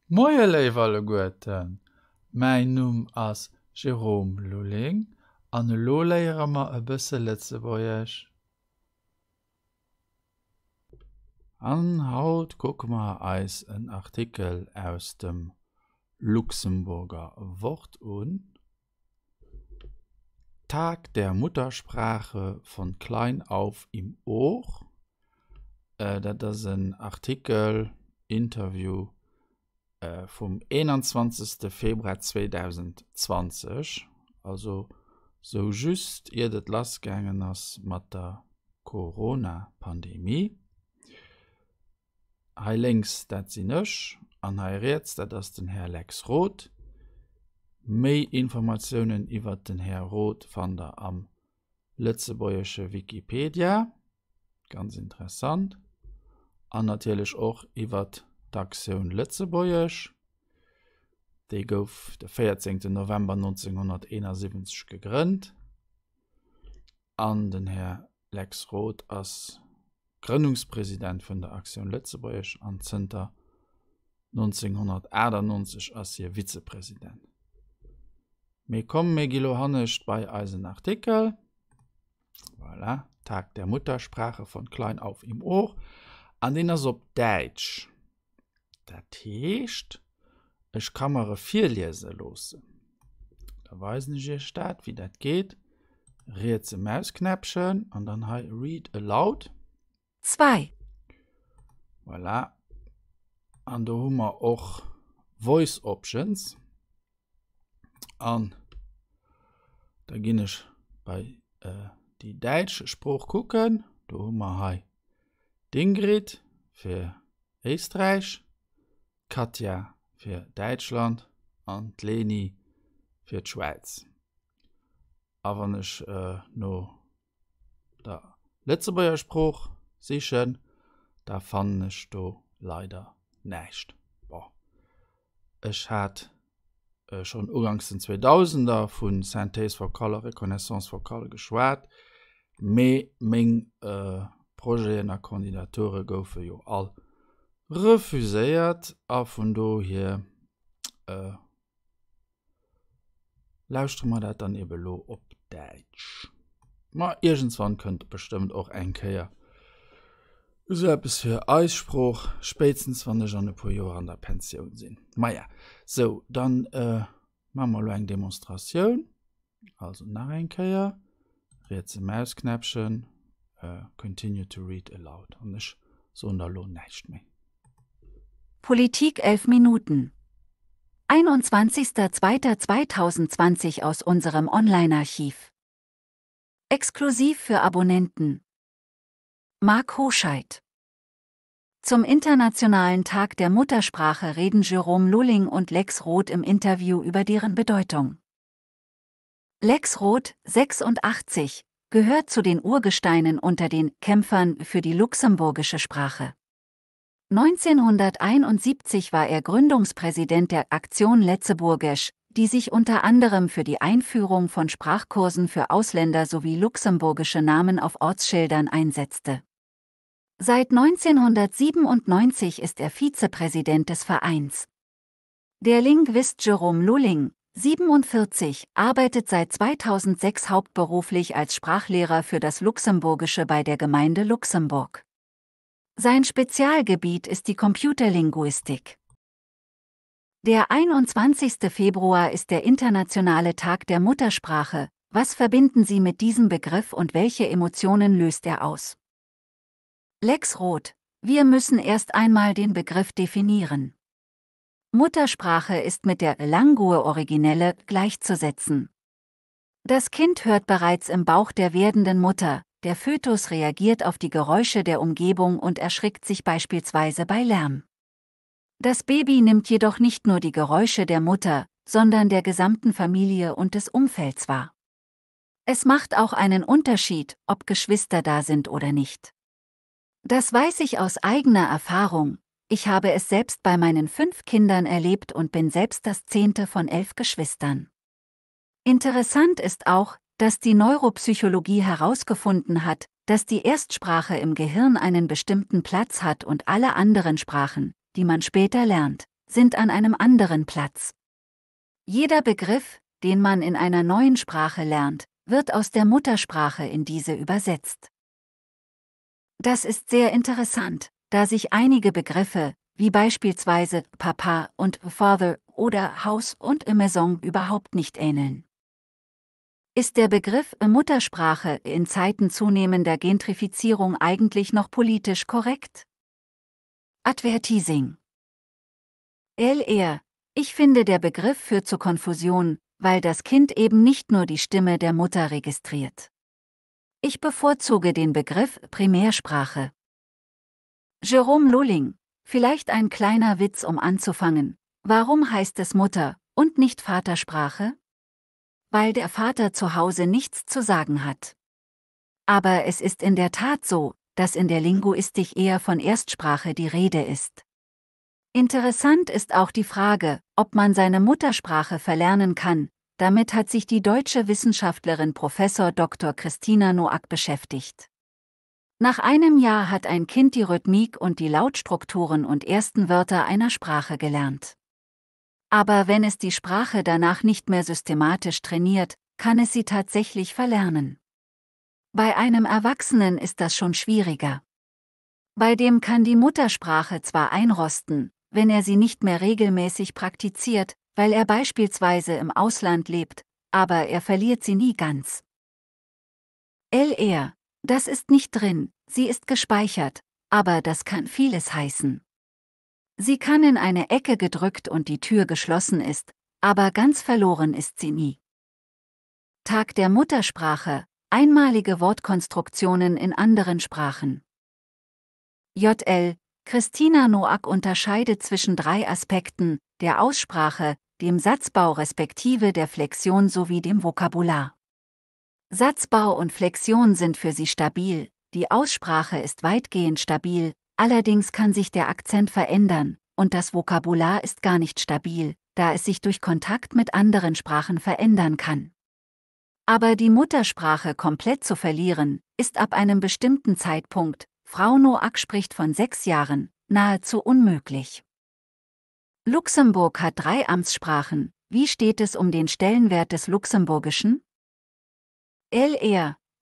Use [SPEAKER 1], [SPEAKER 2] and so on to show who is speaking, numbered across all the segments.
[SPEAKER 1] Moie Leiwerle Goeten, mein Numm ass Jerome Luling, an e Loléierer ma e bësse Lettzebuerg. An Haut guckmer eis en Artikel aus dem Luxemburger Wort un. Tag der Muttersprache von klein auf im Ohr. Dat is ein Artikel, Interview vom 21. Februar 2020. Also so just ihr das losgegangen ist mit der Corona-Pandemie. Hier links das sind ich, und hier rechts das ist den Herr Lex Roth. Mehr Informationen über den Herr Roth fand ihr am Lützeburgische Wikipedia. Ganz interessant. Und natürlich auch über die Aktion Lützeburg. Die gouf den 14. November 1971 gegründet. Und den Herr Lex Roth als Gründungspräsident von der Aktion Lützeburg und sind 1998 als ihr Vizepräsident. Wir kommen nicht bei einem Artikel. Voilà, Tag der Muttersprache von klein auf im Ohr. An den ist auf Deutsch. Das heißt, ich kann mir viel lesen lassen. Da weiß nicht, wie das geht. Rechts im Mausknöpfchen und dann Read Aloud.
[SPEAKER 2] 2.
[SPEAKER 1] Voilà. Und da haben wir auch Voice Options. Und da gehe ich bei die deutsche Sprache gucken. Da haben wir Ingrid für Österreich, Katja für Deutschland und Leni für die Schweiz. Aber wenn ich noch der Lützeburger Spruch sicher, da fand ich da leider nicht. Boah. Ich hatte schon anfangs in 2000er von Synthèse Vokale, Reconnaissance Vokale geschwärzt, aber mein Projekte und Kandidaturen goufen jo all refuséiert, a von do hier lauscht man dat dann eben lo op Deutsch. Ma irgendwann könnt bestimmt auch ein Keier so etwas für Ausspruch, spätestens wenn ich schon ein paar Jahre an der Pension sind. Ma ja, so, dann machen wir eine Demonstration. Also nach ein Keier, jetzt im Mausknöpfchen, continue to read aloud. Und ich so da lo nicht mehr.
[SPEAKER 2] Politik 11 Minuten. 21.02.2020 aus unserem Online-Archiv. Exklusiv für Abonnenten. Marc Hoscheid. Zum Internationalen Tag der Muttersprache reden Jerome Luling und Lex Roth im Interview über deren Bedeutung. Lex Roth, 86, gehört zu den Urgesteinen unter den Kämpfern für die luxemburgische Sprache. 1971 war er Gründungspräsident der Aktion Lettzebuergesch, die sich unter anderem für die Einführung von Sprachkursen für Ausländer sowie luxemburgische Namen auf Ortsschildern einsetzte. Seit 1997 ist er Vizepräsident des Vereins. Der Linguist Jerome Luling, 47, arbeitet seit 2006 hauptberuflich als Sprachlehrer für das Luxemburgische bei der Gemeinde Luxemburg. Sein Spezialgebiet ist die Computerlinguistik. Der 21. Februar ist der Internationale Tag der Muttersprache. Was verbinden Sie mit diesem Begriff und welche Emotionen löst er aus? Lex Roth: Wir müssen erst einmal den Begriff definieren. Muttersprache ist mit der Langue originelle gleichzusetzen. Das Kind hört bereits im Bauch der werdenden Mutter, der Fötus reagiert auf die Geräusche der Umgebung und erschrickt sich beispielsweise bei Lärm. Das Baby nimmt jedoch nicht nur die Geräusche der Mutter, sondern der gesamten Familie und des Umfelds wahr. Es macht auch einen Unterschied, ob Geschwister da sind oder nicht. Das weiß ich aus eigener Erfahrung. Ich habe es selbst bei meinen 5 Kindern erlebt und bin selbst das 10. von 11 Geschwistern. Interessant ist auch, dass die Neuropsychologie herausgefunden hat, dass die Erstsprache im Gehirn einen bestimmten Platz hat und alle anderen Sprachen, die man später lernt, sind an einem anderen Platz. Jeder Begriff, den man in einer neuen Sprache lernt, wird aus der Muttersprache in diese übersetzt. Das ist sehr interessant, da sich einige Begriffe, wie beispielsweise Papa und Father oder Haus und Maison überhaupt nicht ähneln. Ist der Begriff Muttersprache in Zeiten zunehmender Gentrifizierung eigentlich noch politisch korrekt? Advertising. Ich finde, der Begriff führt zu Konfusion, weil das Kind eben nicht nur die Stimme der Mutter registriert. Ich bevorzuge den Begriff Primärsprache. Jerome Lulling, vielleicht ein kleiner Witz, um anzufangen. Warum heißt es Mutter und nicht Vatersprache? Weil der Vater zu Hause nichts zu sagen hat. Aber es ist in der Tat so, dass in der Linguistik eher von Erstsprache die Rede ist. Interessant ist auch die Frage, ob man seine Muttersprache verlernen kann. Damit hat sich die deutsche Wissenschaftlerin Prof. Dr. Christina Noack beschäftigt. Nach einem Jahr hat ein Kind die Rhythmik und die Lautstrukturen und ersten Wörter einer Sprache gelernt. Aber wenn es die Sprache danach nicht mehr systematisch trainiert, kann es sie tatsächlich verlernen. Bei einem Erwachsenen ist das schon schwieriger. Bei dem kann die Muttersprache zwar einrosten, wenn er sie nicht mehr regelmäßig praktiziert, weil er beispielsweise im Ausland lebt, aber er verliert sie nie ganz. Das ist nicht drin, sie ist gespeichert, aber das kann vieles heißen. Sie kann in eine Ecke gedrückt und die Tür geschlossen ist, aber ganz verloren ist sie nie. Tag der Muttersprache, einmalige Wortkonstruktionen in anderen Sprachen. Christina Noack unterscheidet zwischen 3 Aspekten, der Aussprache, dem Satzbau respektive der Flexion sowie dem Vokabular. Satzbau und Flexion sind für sie stabil, die Aussprache ist weitgehend stabil, allerdings kann sich der Akzent verändern, und das Vokabular ist gar nicht stabil, da es sich durch Kontakt mit anderen Sprachen verändern kann. Aber die Muttersprache komplett zu verlieren, ist ab einem bestimmten Zeitpunkt, Frau Noack spricht von 6 Jahren, nahezu unmöglich. Luxemburg hat 3 Amtssprachen, wie steht es um den Stellenwert des Luxemburgischen?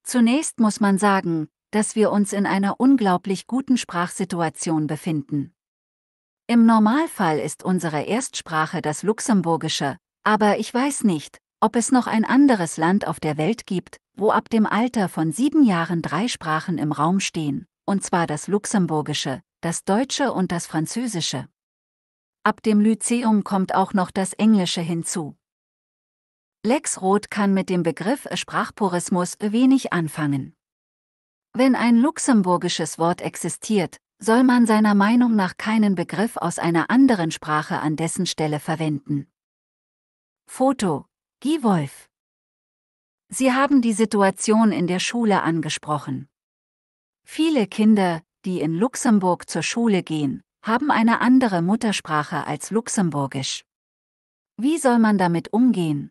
[SPEAKER 2] Zunächst muss man sagen, dass wir uns in einer unglaublich guten Sprachsituation befinden. Im Normalfall ist unsere Erstsprache das Luxemburgische, aber ich weiß nicht, ob es noch ein anderes Land auf der Welt gibt, wo ab dem Alter von 7 Jahren 3 Sprachen im Raum stehen, und zwar das Luxemburgische, das Deutsche und das Französische. Ab dem Lyzeum kommt auch noch das Englische hinzu. Lex Roth kann mit dem Begriff Sprachpurismus wenig anfangen. Wenn ein luxemburgisches Wort existiert, soll man seiner Meinung nach keinen Begriff aus einer anderen Sprache an dessen Stelle verwenden. Foto: Guy Wolf. Sie haben die Situation in der Schule angesprochen. Viele Kinder, die in Luxemburg zur Schule gehen, haben eine andere Muttersprache als Luxemburgisch. Wie soll man damit umgehen?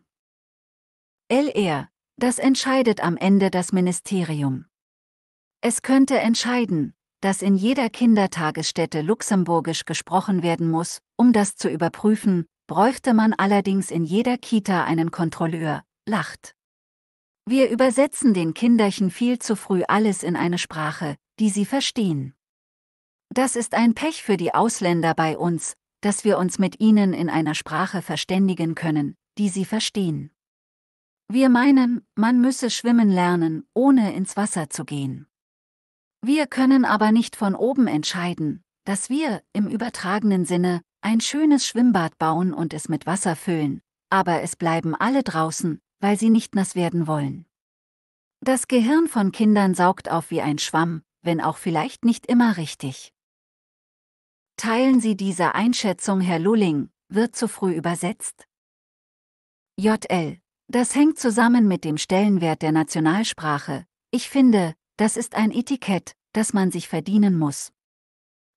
[SPEAKER 2] Das entscheidet am Ende das Ministerium. Es könnte entscheiden, dass in jeder Kindertagesstätte Luxemburgisch gesprochen werden muss. Um das zu überprüfen, bräuchte man allerdings in jeder Kita einen Kontrolleur, lacht. Wir übersetzen den Kinderchen viel zu früh alles in eine Sprache, die sie verstehen. Das ist ein Pech für die Ausländer bei uns, dass wir uns mit ihnen in einer Sprache verständigen können, die sie verstehen. Wir meinen, man müsse schwimmen lernen, ohne ins Wasser zu gehen. Wir können aber nicht von oben entscheiden, dass wir, im übertragenen Sinne, ein schönes Schwimmbad bauen und es mit Wasser füllen, aber es bleiben alle draußen, weil sie nicht nass werden wollen. Das Gehirn von Kindern saugt auf wie ein Schwamm, wenn auch vielleicht nicht immer richtig. Teilen Sie diese Einschätzung, Herr Lulling, wird zu früh übersetzt? Das hängt zusammen mit dem Stellenwert der Nationalsprache. Ich finde, das ist ein Etikett, das man sich verdienen muss.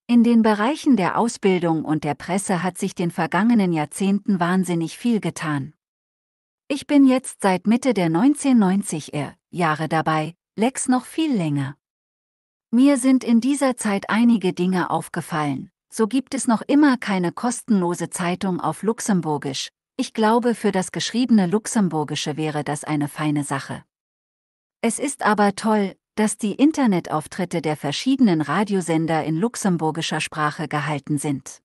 [SPEAKER 2] In den Bereichen der Ausbildung und der Presse hat sich in den vergangenen Jahrzehnten wahnsinnig viel getan. Ich bin jetzt seit Mitte der 1990er Jahre dabei, Lex noch viel länger. Mir sind in dieser Zeit einige Dinge aufgefallen, So gibt es noch immer keine kostenlose Zeitung auf Luxemburgisch. Ich glaube, für das geschriebene Luxemburgische wäre das eine feine Sache. Es ist aber toll, dass die Internetauftritte der verschiedenen Radiosender in luxemburgischer Sprache gehalten sind.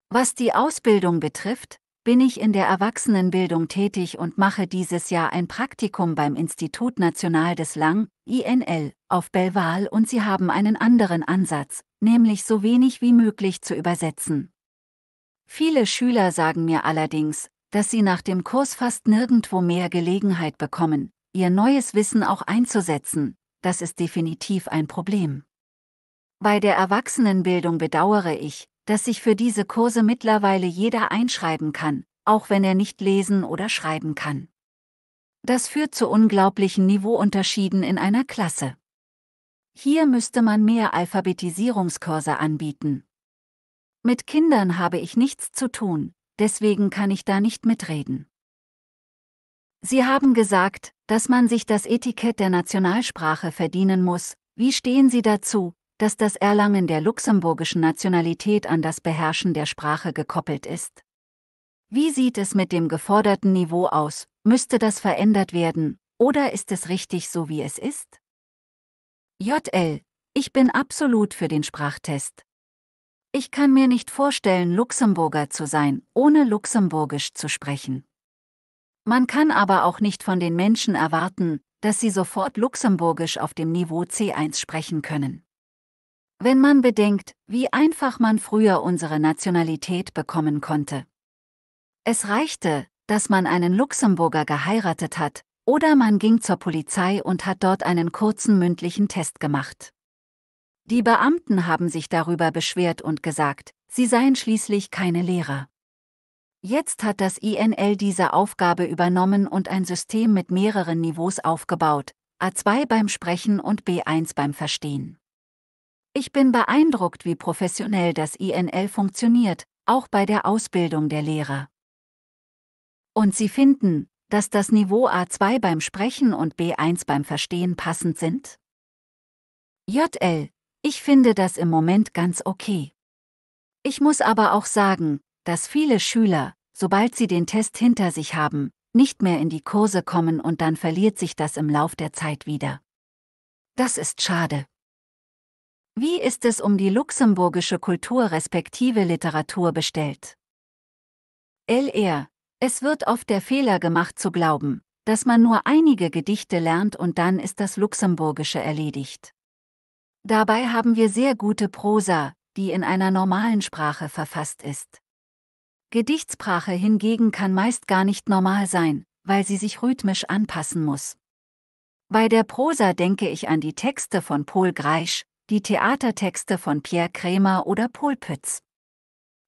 [SPEAKER 2] Was die Ausbildung betrifft, bin ich in der Erwachsenenbildung tätig und mache dieses Jahr ein Praktikum beim Institut National des Lang, INL, auf Belval und sie haben einen anderen Ansatz, nämlich so wenig wie möglich zu übersetzen. Viele Schüler sagen mir allerdings, dass sie nach dem Kurs fast nirgendwo mehr Gelegenheit bekommen, ihr neues Wissen auch einzusetzen. Das ist definitiv ein Problem. Bei der Erwachsenenbildung bedauere ich, dass sich für diese Kurse mittlerweile jeder einschreiben kann, auch wenn er nicht lesen oder schreiben kann. Das führt zu unglaublichen Niveauunterschieden in einer Klasse. Hier müsste man mehr Alphabetisierungskurse anbieten. Mit Kindern habe ich nichts zu tun, deswegen kann ich da nicht mitreden. Sie haben gesagt, dass man sich das Etikett der Nationalsprache verdienen muss. Wie stehen Sie dazu, dass das Erlangen der luxemburgischen Nationalität an das Beherrschen der Sprache gekoppelt ist? Wie sieht es mit dem geforderten Niveau aus? Müsste das verändert werden, oder ist es richtig so, wie es ist? JL: Ich bin absolut für den Sprachtest. Ich kann mir nicht vorstellen, Luxemburger zu sein, ohne Luxemburgisch zu sprechen. Man kann aber auch nicht von den Menschen erwarten, dass sie sofort Luxemburgisch auf dem Niveau C1 sprechen können. Wenn man bedenkt, wie einfach man früher unsere Nationalität bekommen konnte. Es reichte, dass man einen Luxemburger geheiratet hat, oder man ging zur Polizei und hat dort einen kurzen mündlichen Test gemacht. Die Beamten haben sich darüber beschwert und gesagt, sie seien schließlich keine Lehrer. Jetzt hat das INL diese Aufgabe übernommen und ein System mit mehreren Niveaus aufgebaut, A2 beim Sprechen und B1 beim Verstehen. Ich bin beeindruckt, wie professionell das INL funktioniert, auch bei der Ausbildung der Lehrer. Und Sie finden, dass das Niveau A2 beim Sprechen und B1 beim Verstehen passend sind? JL: Ich finde das im Moment ganz okay. Ich muss aber auch sagen, dass viele Schüler, sobald sie den Test hinter sich haben, nicht mehr in die Kurse kommen und dann verliert sich das im Lauf der Zeit wieder. Das ist schade. Wie ist es um die luxemburgische Kultur respektive Literatur bestellt? LR: Es wird oft der Fehler gemacht zu glauben, dass man nur einige Gedichte lernt und dann ist das Luxemburgische erledigt. Dabei haben wir sehr gute Prosa, die in einer normalen Sprache verfasst ist. Gedichtssprache hingegen kann meist gar nicht normal sein, weil sie sich rhythmisch anpassen muss. Bei der Prosa denke ich an die Texte von Paul Greisch, die Theatertexte von Pierre Krämer oder Paul Pütz.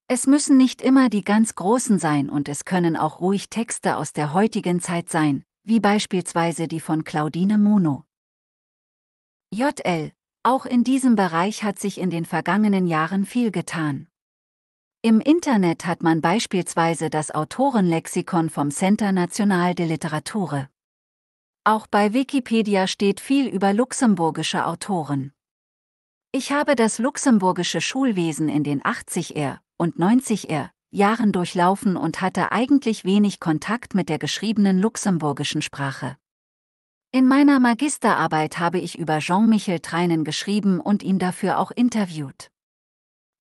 [SPEAKER 2] Es müssen nicht immer die ganz Großen sein und es können auch ruhig Texte aus der heutigen Zeit sein, wie beispielsweise die von Claudine Muno. JL: Auch in diesem Bereich hat sich in den vergangenen Jahren viel getan. Im Internet hat man beispielsweise das Autorenlexikon vom Centre National de Literature. Auch bei Wikipedia steht viel über luxemburgische Autoren. Ich habe das luxemburgische Schulwesen in den 80er und 90er Jahren durchlaufen und hatte eigentlich wenig Kontakt mit der geschriebenen luxemburgischen Sprache. In meiner Magisterarbeit habe ich über Jean-Michel Treinen geschrieben und ihn dafür auch interviewt.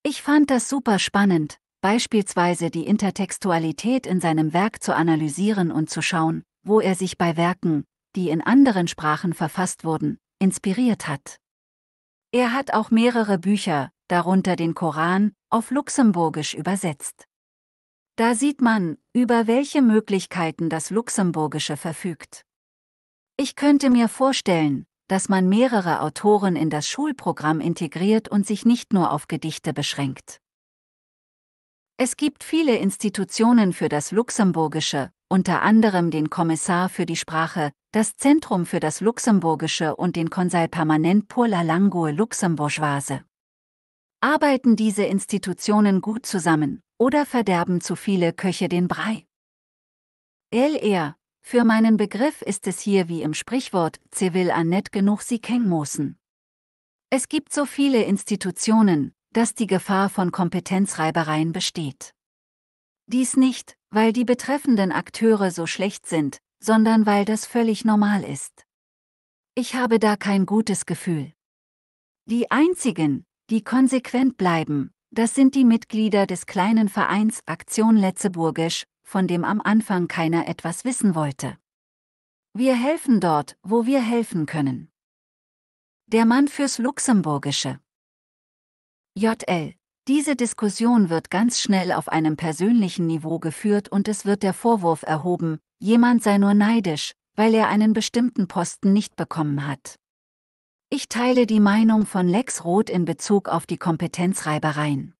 [SPEAKER 2] Ich fand das super spannend, beispielsweise die Intertextualität in seinem Werk zu analysieren und zu schauen, wo er sich bei Werken, die in anderen Sprachen verfasst wurden, inspiriert hat. Er hat auch mehrere Bücher, darunter den Koran, auf Luxemburgisch übersetzt. Da sieht man, über welche Möglichkeiten das Luxemburgische verfügt. Ich könnte mir vorstellen, dass man mehrere Autoren in das Schulprogramm integriert und sich nicht nur auf Gedichte beschränkt. Es gibt viele Institutionen für das Luxemburgische, unter anderem den Kommissar für die Sprache, das Zentrum für das Luxemburgische und den Conseil permanent pour la langue luxembourgeoise. Arbeiten diese Institutionen gut zusammen, oder verderben zu viele Köche den Brei? LR: Für meinen Begriff ist es hier wie im Sprichwort, "Ce will an net genug sie keng mossen". Es gibt so viele Institutionen, dass die Gefahr von Kompetenzreibereien besteht. Dies nicht, weil die betreffenden Akteure so schlecht sind, sondern weil das völlig normal ist. Ich habe da kein gutes Gefühl. Die einzigen, die konsequent bleiben, das sind die Mitglieder des kleinen Vereins Aktion Letzeburgisch, von dem am Anfang keiner etwas wissen wollte. Wir helfen dort, wo wir helfen können. Der Mann fürs Luxemburgische. JL. Diese Diskussion wird ganz schnell auf einem persönlichen Niveau geführt und es wird der Vorwurf erhoben, jemand sei nur neidisch, weil er einen bestimmten Posten nicht bekommen hat. Ich teile die Meinung von Lex Roth in Bezug auf die Kompetenzreibereien.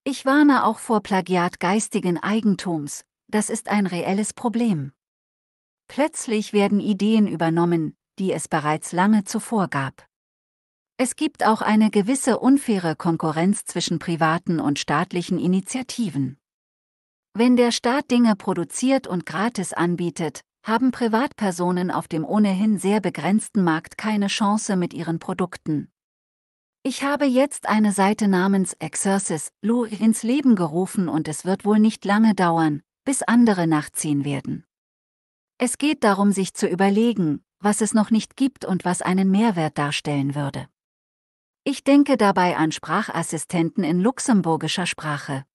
[SPEAKER 2] Ich warne auch vor Plagiat geistigen Eigentums, das ist ein reelles Problem. Plötzlich werden Ideen übernommen, die es bereits lange zuvor gab. Es gibt auch eine gewisse unfaire Konkurrenz zwischen privaten und staatlichen Initiativen. Wenn der Staat Dinge produziert und gratis anbietet, haben Privatpersonen auf dem ohnehin sehr begrenzten Markt keine Chance mit ihren Produkten. Ich habe jetzt eine Seite namens Exercis.lu ins Leben gerufen und es wird wohl nicht lange dauern, bis andere nachziehen werden. Es geht darum, sich zu überlegen, was es noch nicht gibt und was einen Mehrwert darstellen würde. Ich denke dabei an Sprachassistenten in luxemburgischer Sprache.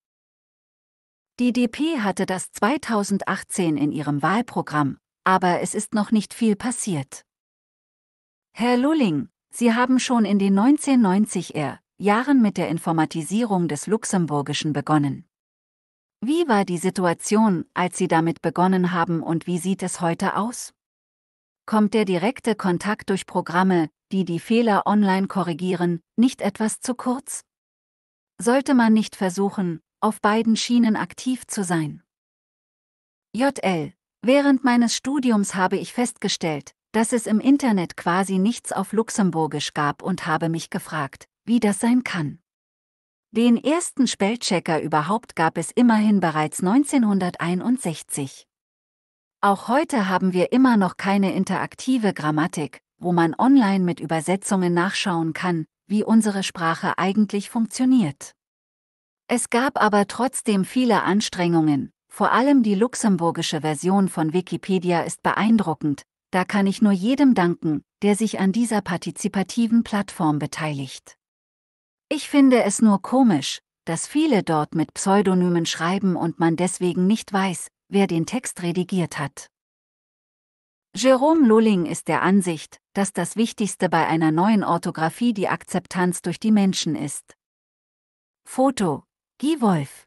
[SPEAKER 2] Die DP hatte das 2018 in ihrem Wahlprogramm, aber es ist noch nicht viel passiert. Herr Lulling, Sie haben schon in den 1990er Jahren mit der Informatisierung des Luxemburgischen begonnen. Wie war die Situation, als Sie damit begonnen haben und wie sieht es heute aus? Kommt der direkte Kontakt durch Programme, die die Fehler online korrigieren, nicht etwas zu kurz? Sollte man nicht versuchen, auf beiden Schienen aktiv zu sein? JL. Während meines Studiums habe ich festgestellt, dass es im Internet quasi nichts auf Luxemburgisch gab und habe mich gefragt, wie das sein kann. Den ersten Spellchecker überhaupt gab es immerhin bereits 1961. Auch heute haben wir immer noch keine interaktive Grammatik, wo man online mit Übersetzungen nachschauen kann, wie unsere Sprache eigentlich funktioniert. Es gab aber trotzdem viele Anstrengungen, vor allem die luxemburgische Version von Wikipedia ist beeindruckend, da kann ich nur jedem danken, der sich an dieser partizipativen Plattform beteiligt. Ich finde es nur komisch, dass viele dort mit Pseudonymen schreiben und man deswegen nicht weiß, wer den Text redigiert hat. Jerome Lulling ist der Ansicht, dass das Wichtigste bei einer neuen Orthographie die Akzeptanz durch die Menschen ist. Foto: Guy Wolf.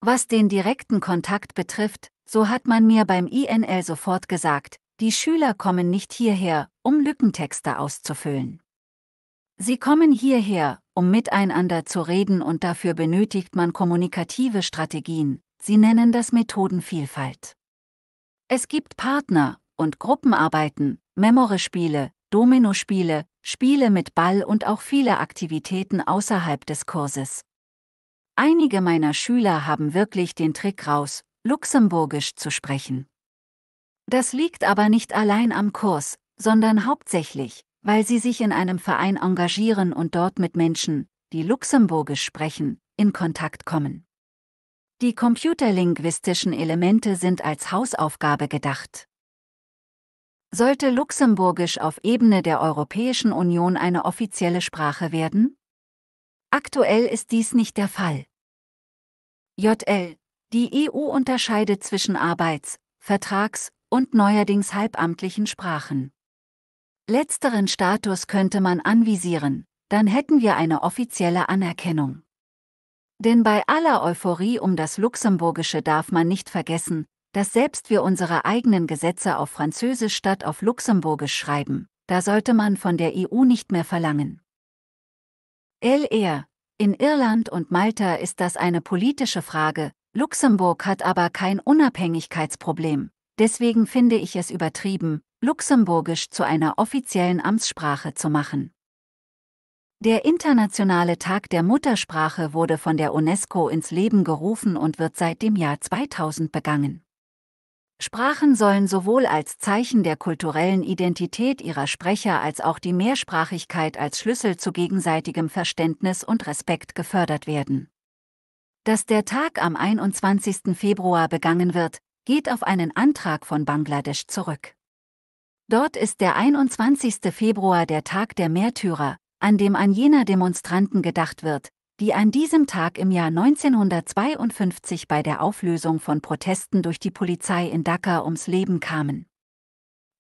[SPEAKER 2] Was den direkten Kontakt betrifft, so hat man mir beim INL sofort gesagt, die Schüler kommen nicht hierher, um Lückentexte auszufüllen. Sie kommen hierher, um miteinander zu reden und dafür benötigt man kommunikative Strategien, sie nennen das Methodenvielfalt. Es gibt Partner- und Gruppenarbeiten, Memory-Spiele, Domino-Spiele, Spiele mit Ball und auch viele Aktivitäten außerhalb des Kurses. Einige meiner Schüler haben wirklich den Trick raus, Luxemburgisch zu sprechen. Das liegt aber nicht allein am Kurs, sondern hauptsächlich, weil sie sich in einem Verein engagieren und dort mit Menschen, die Luxemburgisch sprechen, in Kontakt kommen. Die computerlinguistischen Elemente sind als Hausaufgabe gedacht. Sollte Luxemburgisch auf Ebene der Europäischen Union eine offizielle Sprache werden? Aktuell ist dies nicht der Fall. JL. Die EU unterscheidet zwischen Arbeits-, Vertrags- und neuerdings halbamtlichen Sprachen. Letzteren Status könnte man anvisieren, dann hätten wir eine offizielle Anerkennung. Denn bei aller Euphorie um das Luxemburgische darf man nicht vergessen, dass selbst wir unsere eigenen Gesetze auf Französisch statt auf Luxemburgisch schreiben, da sollte man von der EU nicht mehr verlangen. LR. In Irland und Malta ist das eine politische Frage, Luxemburg hat aber kein Unabhängigkeitsproblem, deswegen finde ich es übertrieben, Luxemburgisch zu einer offiziellen Amtssprache zu machen. Der Internationale Tag der Muttersprache wurde von der UNESCO ins Leben gerufen und wird seit dem Jahr 2000 begangen. Sprachen sollen sowohl als Zeichen der kulturellen Identität ihrer Sprecher als auch die Mehrsprachigkeit als Schlüssel zu gegenseitigem Verständnis und Respekt gefördert werden. Dass der Tag am 21. Februar begangen wird, geht auf einen Antrag von Bangladesch zurück. Dort ist der 21. Februar der Tag der Märtyrer, an dem an jener Demonstranten gedacht wird, die an diesem Tag im Jahr 1952 bei der Auflösung von Protesten durch die Polizei in Dhaka ums Leben kamen.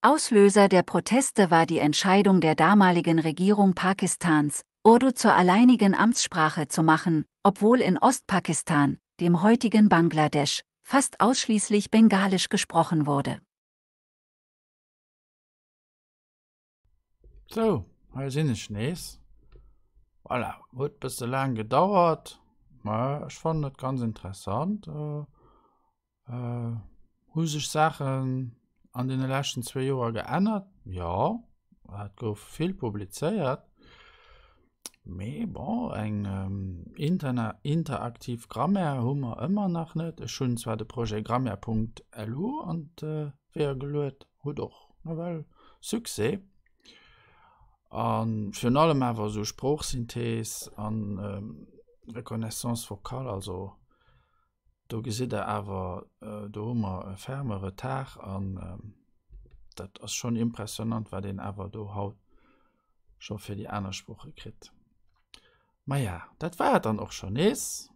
[SPEAKER 2] Auslöser der Proteste war die Entscheidung der damaligen Regierung Pakistans, Urdu zur alleinigen Amtssprache zu machen, obwohl in Ostpakistan, dem heutigen Bangladesch, fast ausschließlich Bengalisch gesprochen wurde.
[SPEAKER 1] So, hier sind die Schnees. Voilà, hat ein bisschen lang gedauert. Ich fand das ganz interessant. Sich Sachen an den letzten 2 Jahren geändert? Ja, hat viel publiziert. Aber bon, ein interaktiv Grammaire haben wir immer noch nicht. Ich schon zwar das Projekt Grammaire.lu und wer gelöst hat auch. Weil Succès. Und für allem aber so Spruchsynthese an Reconnaissance vokal, also da sieht er aber da haben wir einen fermeren Tag und das ist schon impressionant, weil den aber da haut schon für die anderen Sprache kriegt. Aber ja, das war dann auch schon ist.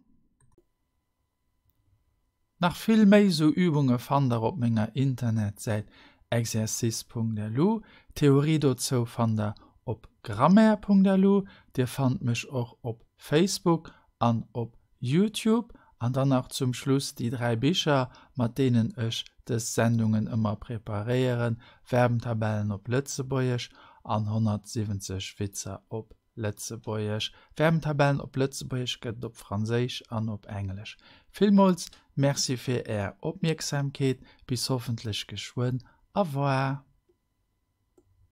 [SPEAKER 1] Nach viel mehr so Übungen fand auf meiner Internetseite exercice.lu, Theorie dazu fand op grammaire.lu, Dir fand mich auch op Facebook an op YouTube an dann auch zum Schluss die 3 Bücher, mit denen ich des Sendungen immer präparieren, Verbentabellen op Lützebäuerisch an 170 Witze op Lützebäuerisch, Verbentabellen op Lützebäuerisch geht op Französisch an op Englisch. Vielmals merci für Ihre Aufmerksamkeit, bis hoffentlich geschwind. Au revoir.